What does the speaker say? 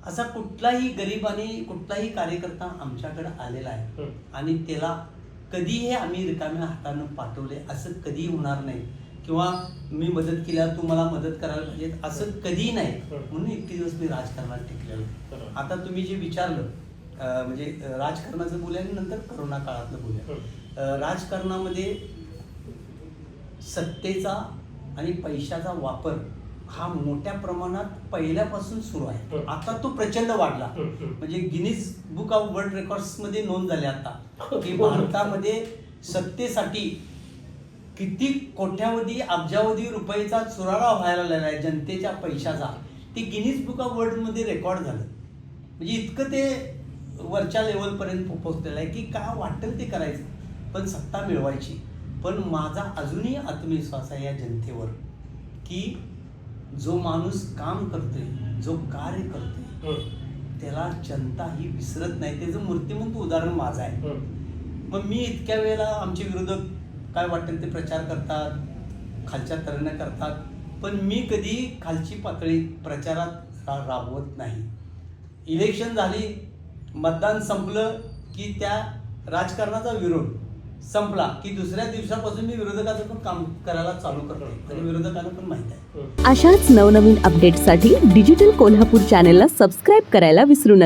असा कुठलाही गरीब आणि कुठलाही कार्यकर्ता आमच्याकडे आलेला आहे आणि त्याला कधीही आम्ही रिकाम्या हातानं पाठवले असं कधी होणार नाही, किंवा मी मदत केल्यावर तू मला मदत करायला पाहिजे असं कधीही नाही. म्हणून इतके दिवस मी राजकारणात टिकलेलो. आता तुम्ही जे विचारलं म्हणजे राजकारणाचं बोलूया आणि नंतर करोना काळातलं बोलूया. राजकारणामध्ये सत्तेचा आणि पैशाचा वापर हा मोठ्या प्रमाणात पहिल्यापासून सुरू आहे. आता तो प्रचंड वाढला. म्हणजे Guinness book of world records मध्ये नोंद झाली आता की भारतामध्ये सत्तेसाठी किती कोट्यावधी अब्जावधी रुपयाचा चुराडा व्हायला लागला आहे जनतेच्या पैशाचा. ते गिनीज बुक ऑफ वर्ल्ड मध्ये रेकॉर्ड झालं. म्हणजे इतकं ते वरच्या लेवलपर्यंत पोहोचलेलं आहे की काय वाटेल ते करायचं, पण सत्ता मिळवायची. पण माझा अजूनही आत्मविश्वास आहे या जनतेवर की जो माणूस काम करतोय, जो कार्य करतोय त्याला जनता ही विसरत नाही. त्याचं मूर्तिमंत उदाहरण माझं आहे. मग मी इतक्या वेळेला आमचे विरोधक काय वाटेल ते प्रचार करतात, खालच्या तऱ्हेनं करतात, पण मी कधी खालची पातळी प्रचारात राबवत नाही. इलेक्शन झाली, मतदान संपलं की त्या राजकारणाचा विरोध संपला की दुसऱ्या दिवसापासून मी विरोधकाचं पण काम करायला चालू करतो आणि विरोधकांना पण माहिती आहे. अशाच नवनवीन अपडेट्ससाठी डिजिटल कोल्हापूर चॅनेलला सबस्क्राईब करायला विसरू नका.